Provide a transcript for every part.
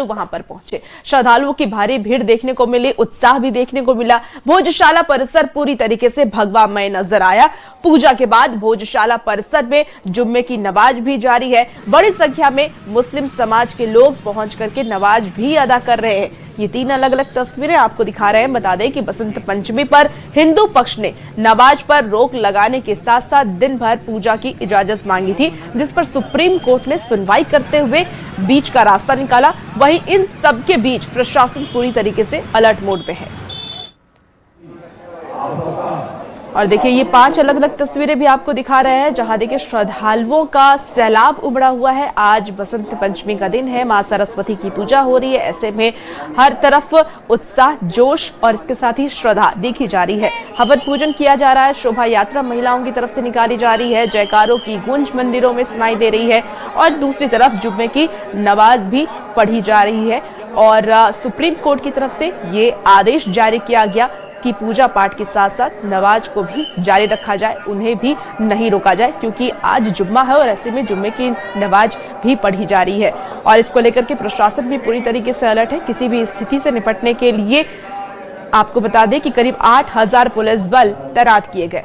श्रद्धालु वहां पर पहुंचे। श्रद्धालुओं की भारी भीड़ देखने को मिली, उत्साह भी देखने को मिला। भोजशाला परिसर पूरी तरीके से भगवामय नजर आया। पूजा के बाद भोजशाला परिसर में जुम्मे की नमाज भी जारी है। बड़ी संख्या में मुस्लिम समाज के लोग पहुंच करके नमाज भी अदा कर रहे हैं। ये 3 अलग अलग तस्वीरें आपको दिखा रहे हैं। बता दें कि बसंत पंचमी पर हिंदू पक्ष ने नमाज पर रोक लगाने के साथ साथ दिन भर पूजा की इजाजत मांगी थी, जिस पर सुप्रीम कोर्ट ने सुनवाई करते हुए बीच का रास्ता निकाला। वहीं इन सब के बीच प्रशासन पूरी तरीके से अलर्ट मोड पे है। और देखिए ये 5 अलग अलग तस्वीरें भी आपको दिखा रहे हैं, जहां देखिए श्रद्धालुओं का सैलाब उमड़ा हुआ है। आज बसंत पंचमी का दिन है, मां सरस्वती की पूजा हो रही है। ऐसे में हर तरफ उत्साह, जोश और इसके साथ ही श्रद्धा देखी जा रही है। हवन पूजन किया जा रहा है, शोभा यात्रा महिलाओं की तरफ से निकाली जा रही है, जयकारों की गूंज मंदिरों में सुनाई दे रही है और दूसरी तरफ जुम्मे की नमाज भी पढ़ी जा रही है। और सुप्रीम कोर्ट की तरफ से ये आदेश जारी किया गया कि पूजा पाठ के साथ साथ नमाज को भी जारी रखा जाए, उन्हें भी नहीं रोका जाए, क्योंकि आज जुम्मा है और ऐसे में जुम्मे की नमाज भी पढ़ी जा रही है। और इसको लेकर के प्रशासन भी पूरी तरीके से अलर्ट है। किसी भी स्थिति से निपटने के लिए आपको बता दें कि करीब 8000 पुलिस बल तैनात किए गए।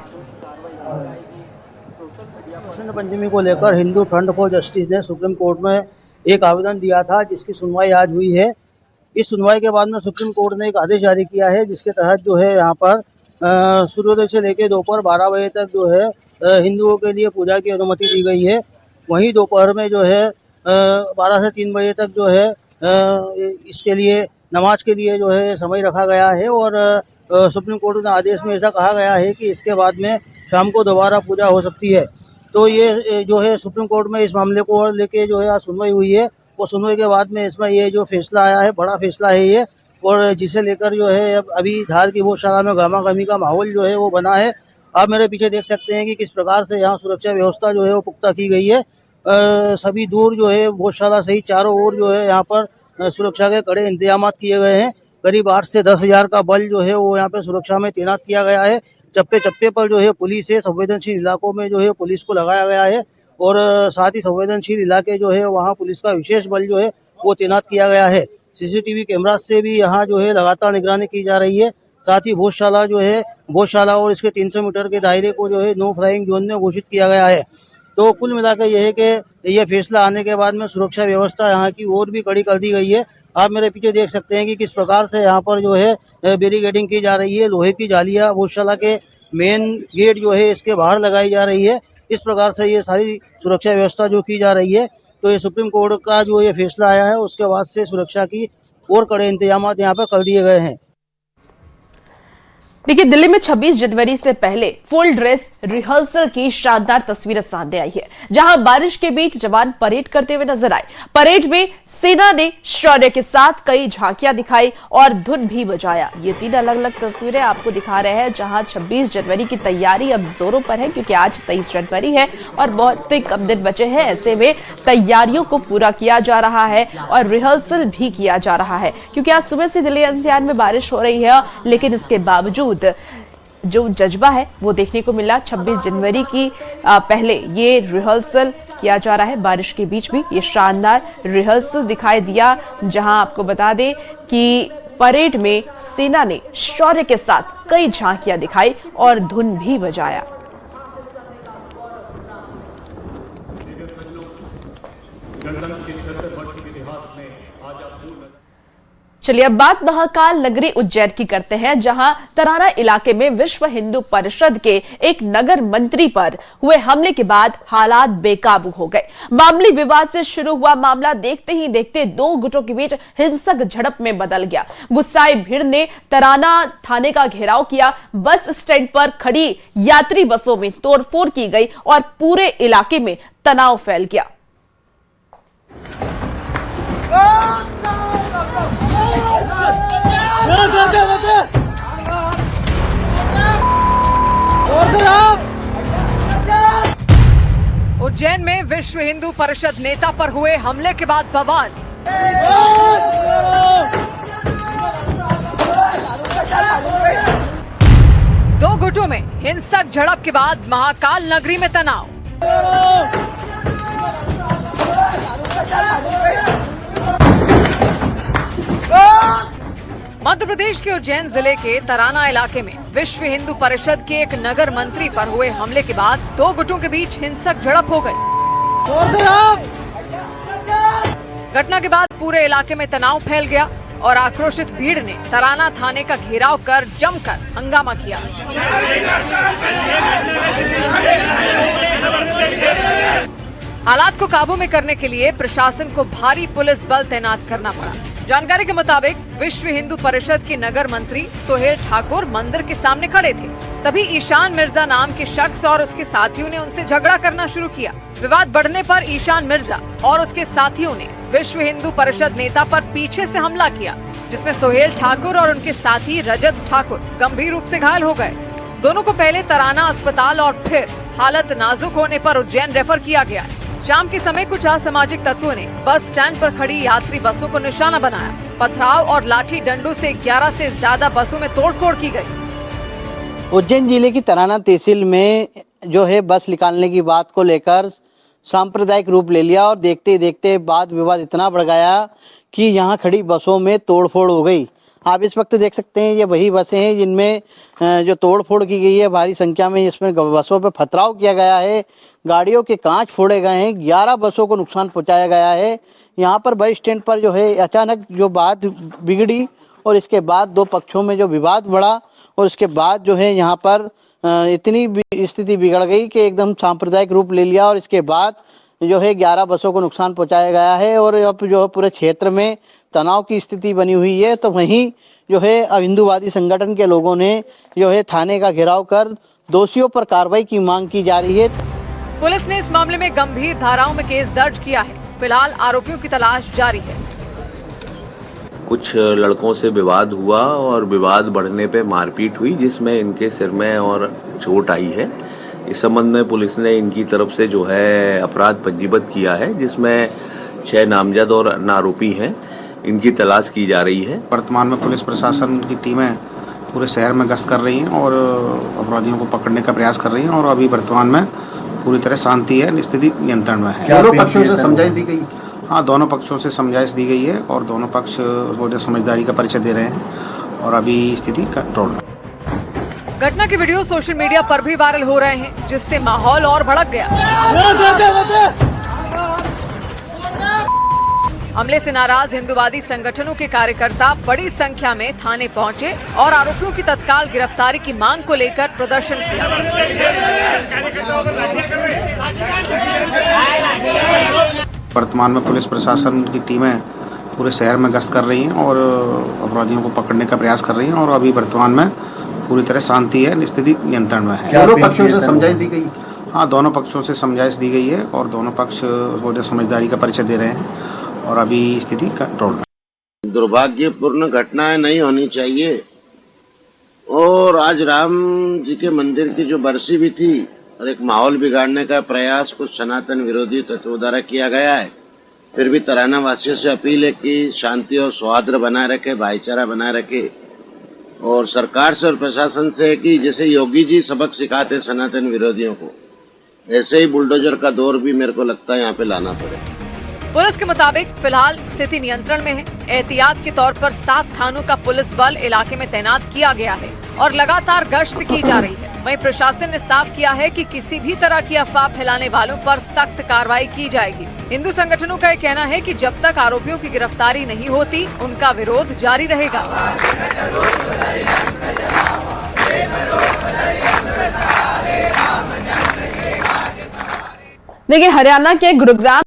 बसंत पंचमी को लेकर हिंदू फ्रंट फॉर जस्टिस ने सुप्रीम कोर्ट में एक आवेदन दिया था, जिसकी सुनवाई आज हुई है। इस सुनवाई के बाद में सुप्रीम कोर्ट ने एक आदेश जारी किया है, जिसके तहत जो है यहाँ पर सूर्योदय से लेकर दोपहर 12 बजे तक जो है हिंदुओं के लिए पूजा की अनुमति दी गई है। वहीं दोपहर में जो है 12 से 3 बजे तक जो है इसके लिए नमाज के लिए जो है समय रखा गया है। और सुप्रीम कोर्ट के आदेश में ऐसा कहा गया है कि इसके बाद में शाम को दोबारा पूजा हो सकती है। तो ये जो है सुप्रीम कोर्ट में इस मामले को लेके जो है आज सुनवाई हुई है। वो सुनवाई के बाद में इसमें ये जो फैसला आया है, बड़ा फैसला है ये, और जिसे लेकर जो है अभी धार की भोजशाला में गहमा-गहमी का माहौल जो है वो बना है। आप मेरे पीछे देख सकते हैं कि किस प्रकार से यहाँ सुरक्षा व्यवस्था जो है वो पुख्ता की गई है। सभी दूर जो है भोजशाला सहित चारों ओर जो है यहाँ पर सुरक्षा के कड़े इंतजाम किए गए हैं। करीब 8 से 10 हज़ार का बल जो है वो यहाँ पे सुरक्षा में तैनात किया गया है। चप्पे चप्पे पर जो है पुलिस है, संवेदनशील इलाकों में जो है पुलिस को लगाया गया है और साथ ही संवेदनशील इलाके जो है वहाँ पुलिस का विशेष बल जो है वो तैनात किया गया है। सीसीटीवी कैमरा से भी यहाँ जो है लगातार निगरानी की जा रही है। साथ ही भोजशाला जो है भोजशाला और इसके 300 मीटर के दायरे को जो है नो फ्लाइंग जोन में घोषित किया गया है। तो कुल मिलाकर यह है कि यह फैसला आने के बाद में सुरक्षा व्यवस्था यहाँ की और भी कड़ी कर दी गई है। आप मेरे पीछे देख सकते हैं कि किस प्रकार से यहाँ पर जो है बैरिकेडिंग की जा रही है। लोहे की जालियाँ भोजशाला के मेन गेट जो है इसके बाहर लगाई जा रही है। इस प्रकार से ये सारी सुरक्षा व्यवस्था जो की जा रही है। तो ये सुप्रीम कोर्ट का जो ये फैसला आया है उसके बाद से सुरक्षा की और कड़े इंतजाम यहाँ पर कर दिए गए हैं। देखिए दिल्ली में 26 जनवरी से पहले फुल ड्रेस रिहर्सल की शानदार तस्वीरें सामने आई है, जहां बारिश के बीच जवान परेड करते हुए नजर आए। परेड में सेना ने शौर्य के साथ कई झांकियां दिखाई और धुन भी बजाया। ये 3 अलग अलग तस्वीरें आपको दिखा रहे हैं, जहां 26 जनवरी की तैयारी अब जोरों पर है, क्योंकि आज 23 जनवरी है और बहुत ही कम दिन बचे हैं। ऐसे में तैयारियों को पूरा किया जा रहा है और रिहर्सल भी किया जा रहा है, क्योंकि आज सुबह से दिल्ली एनसीआर में बारिश हो रही है, लेकिन इसके बावजूद जो जज्बा है वो देखने को मिला। 26 जनवरी की पहले ये रिहर्सल किया जा रहा है। बारिश के बीच भी ये शानदार रिहर्सल दिखाई दिया, जहां आपको बता दें कि परेड में सेना ने शौर्य के साथ कई झांकियां दिखाई और धुन भी बजाया। चलिए अब बात महाकाल नगरी उज्जैन की करते हैं, जहां तराना इलाके में विश्व हिंदू परिषद के एक नगर मंत्री पर हुए हमले के बाद हालात बेकाबू हो गए। मामूली विवाद से शुरू हुआ मामला देखते ही देखते 2 गुटों के बीच हिंसक झड़प में बदल गया। गुस्साई भीड़ ने तराना थाने का घेराव किया। बस स्टैंड पर खड़ी यात्री बसों में तोड़फोड़ की गई और पूरे इलाके में तनाव फैल गया। उज्जैन में विश्व हिंदू परिषद नेता पर हुए हमले के बाद बवाल। दो गुटों में हिंसक झड़प के बाद महाकाल नगरी में तनाव। प्रदेश के उज्जैन जिले के तराना इलाके में विश्व हिंदू परिषद के एक नगर मंत्री पर हुए हमले के बाद दो गुटों के बीच हिंसक झड़प हो गई। घटना के बाद पूरे इलाके में तनाव फैल गया और आक्रोशित भीड़ ने तराना थाने का घेराव कर जमकर हंगामा किया। हालात को काबू में करने के लिए प्रशासन को भारी पुलिस बल तैनात करना पड़ा। जानकारी के मुताबिक विश्व हिंदू परिषद के नगर मंत्री सोहेल ठाकुर मंदिर के सामने खड़े थे, तभी ईशान मिर्जा नाम के शख्स और उसके साथियों ने उनसे झगड़ा करना शुरू किया। विवाद बढ़ने पर ईशान मिर्जा और उसके साथियों ने विश्व हिंदू परिषद नेता पर पीछे से हमला किया, जिसमें सोहेल ठाकुर और उनके साथी रजत ठाकुर गंभीर रूप से घायल हो गए। दोनों को पहले तराना अस्पताल और फिर हालत नाजुक होने पर उज्जैन रेफर किया गया। शाम के समय कुछ असामाजिक तत्वों ने बस स्टैंड पर खड़ी यात्री बसों को निशाना बनाया। पथराव और लाठी डंडों से 11 से ज्यादा बसों में तोड़फोड़ की गई। उज्जैन जिले की तराना तहसील में जो है बस निकालने की बात को लेकर सांप्रदायिक रूप ले लिया और देखते ही देखते वाद विवाद इतना बढ़ गया कि यहाँ खड़ी बसों में तोड़फोड़ हो गई। आप इस वक्त देख सकते हैं ये वही बसें हैं जिनमें जो तोड़फोड़ की गई है भारी संख्या में, जिसमें बसों पर पथराव किया गया है, गाड़ियों के कांच फोड़े गए हैं, 11 बसों को नुकसान पहुंचाया गया है। यहाँ पर बस स्टैंड पर जो है अचानक जो बात बिगड़ी और इसके बाद दो पक्षों में जो विवाद बढ़ा और इसके बाद जो है यहाँ पर इतनी स्थिति बिगड़ गई कि एकदम सांप्रदायिक रूप ले लिया और इसके बाद जो है 11 बसों को नुकसान पहुंचाया गया है और अब जो है पूरे क्षेत्र में तनाव की स्थिति बनी हुई है। तो वहीं जो है अब हिंदूवादी संगठन के लोगों ने जो है थाने का घेराव कर दोषियों पर कार्रवाई की मांग की जा रही है। पुलिस ने इस मामले में गंभीर धाराओं में केस दर्ज किया है। फिलहाल आरोपियों की तलाश जारी है। कुछ लड़कों से विवाद हुआ और विवाद बढ़ने पे मारपीट हुई, जिसमें इनके सिर में और चोट आई है। इस संबंध में पुलिस ने इनकी तरफ से जो है अपराध पंजीबद्ध किया है, जिसमें 6 नामजद और आरोपी हैं। इनकी तलाश की जा रही है। वर्तमान में पुलिस प्रशासन की टीमें पूरे शहर में गश्त कर रही हैं और अपराधियों को पकड़ने का प्रयास कर रही हैं और अभी वर्तमान में पूरी तरह शांति है, स्थिति नियंत्रण में है। दोनों पक्षों से समझाइश दी गई? हाँ, दोनों पक्षों से समझाइश दी गई है और दोनों पक्ष समझदारी का परिचय दे रहे हैं और अभी स्थिति कंट्रोल में। घटना के वीडियो सोशल मीडिया पर भी वायरल हो रहे हैं, जिससे माहौल और भड़क गया। हमले से नाराज हिंदूवादी संगठनों के कार्यकर्ता बड़ी संख्या में थाने पहुंचे और आरोपियों की तत्काल गिरफ्तारी की मांग को लेकर प्रदर्शन किया। वर्तमान में पुलिस प्रशासन की टीमें पूरे शहर में गश्त कर रही हैं और अपराधियों को पकड़ने का प्रयास कर रही हैं और अभी वर्तमान में पूरी तरह शांति है, स्थिति नियंत्रण में है। दोनों पक्षों से समझाइश दी गई? हाँ, दोनों पक्षों से समझाइश दी गई है और दोनों पक्ष समझदारी का परिचय दे रहे हैं और अभी स्थिति कंट्रोल में। दुर्भाग्यपूर्ण घटनाएं नहीं होनी चाहिए और आज राम जी के मंदिर की जो बरसी भी थी और एक माहौल बिगाड़ने का प्रयास कुछ सनातन विरोधी तत्वों द्वारा किया गया है। फिर भी तराना वासियों से अपील है कि शांति और सौहार्द बनाए रखे, भाईचारा बनाए रखे और सरकार से और प्रशासन से कि जैसे योगी जी सबक सिखाते सनातन विरोधियों को, ऐसे ही बुलडोजर का दौर भी मेरे को लगता है यहाँ पे लाना पड़ेगा। पुलिस के मुताबिक फिलहाल स्थिति नियंत्रण में है। एहतियात के तौर पर 7 थानों का पुलिस बल इलाके में तैनात किया गया है और लगातार गश्त की जा रही है। वहीं प्रशासन ने साफ किया है कि किसी भी तरह की अफवाह फैलाने वालों पर सख्त कार्रवाई की जाएगी। हिंदू संगठनों का यह कहना है कि जब तक आरोपियों की गिरफ्तारी नहीं होती, उनका विरोध जारी रहेगा। देखिए, हरियाणा के गुरुग्राम